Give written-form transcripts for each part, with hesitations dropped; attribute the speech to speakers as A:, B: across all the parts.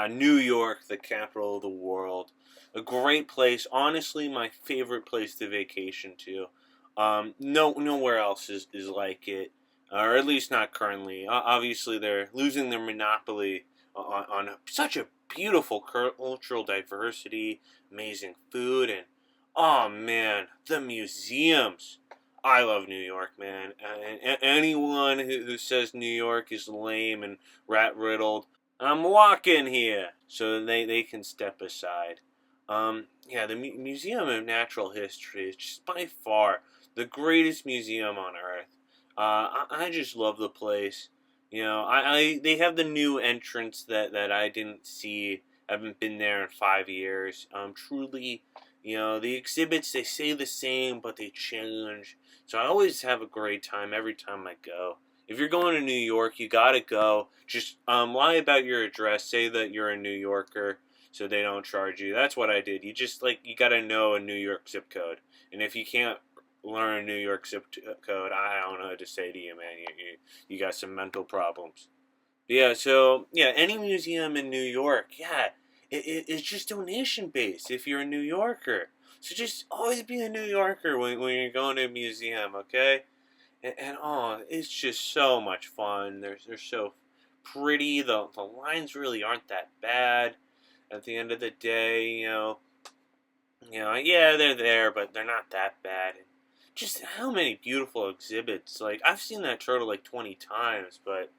A: New York, the capital of the world. A great place. Honestly, my favorite place to vacation to. Nowhere else is like it, or at least not currently. Obviously, they're losing their monopoly on such a beautiful cultural diversity, amazing food, and oh man, the museums. I love New York, man. And anyone who says New York is lame and rat riddled, I'm walking here, so they can step aside. Yeah, the Museum of Natural History is just by far the greatest museum on earth. I just love the place. They have the new entrance that I didn't see. I haven't been there in 5 years. Truly, the exhibits they say the same, but they change. So I always have a great time every time I go. If you're going to New York, you gotta go. Just lie about your address. Say that you're a New Yorker, so they don't charge you. That's what I did. You gotta know a New York zip code, and if you can't learn a New York zip code, I don't know what to say to you, man. You got some mental problems. Yeah, so yeah, any museum in New York, yeah, it's just donation based if you're a New Yorker. So just always be a New Yorker when you're going to a museum, okay? And oh, it's just so much fun. They're so pretty. The lines really aren't that bad. At the end of the day, yeah, they're there, but they're not that bad. And just how many beautiful exhibits. Like I've seen that turtle like 20 times, but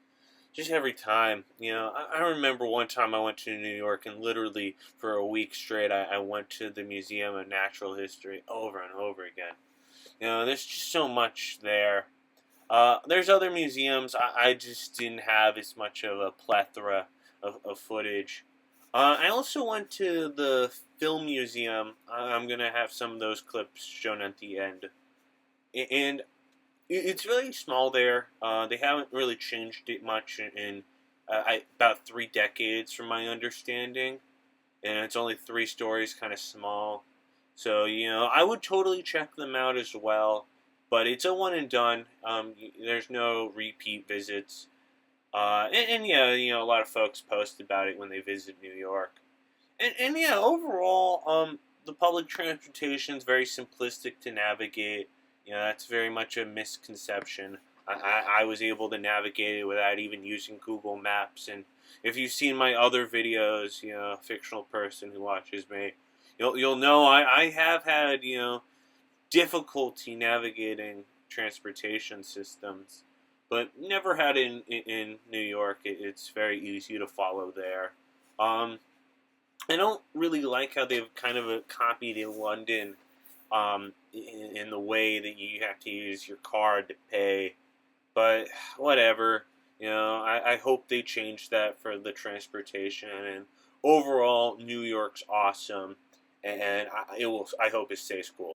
A: just every time, I remember one time I went to New York and literally for a week straight, I went to the Museum of Natural History over and over again. There's just so much there. There's other museums. I just didn't have as much of a plethora of footage. I also went to the film museum. I'm gonna have some of those clips shown at the end, and it's really small there. They haven't really changed it much in about 3 decades, from my understanding, and it's only 3 stories, kind of small. So I would totally check them out as well, but it's a one and done. There's no repeat visits, and yeah, a lot of folks post about it when they visit New York, and yeah, overall, the public transportation is very simplistic to navigate. That's very much a misconception. I was able to navigate it without even using Google Maps. And if you've seen my other videos, a fictional person who watches me, you'll know I have had difficulty navigating transportation systems, but never had it in New York. It's very easy to follow there. Um, I don't really like how they've kind of copied in London, in the way that you have to use your card to pay. But whatever, I hope they change that for the transportation. And overall, New York's awesome, and it will. I hope it stays cool.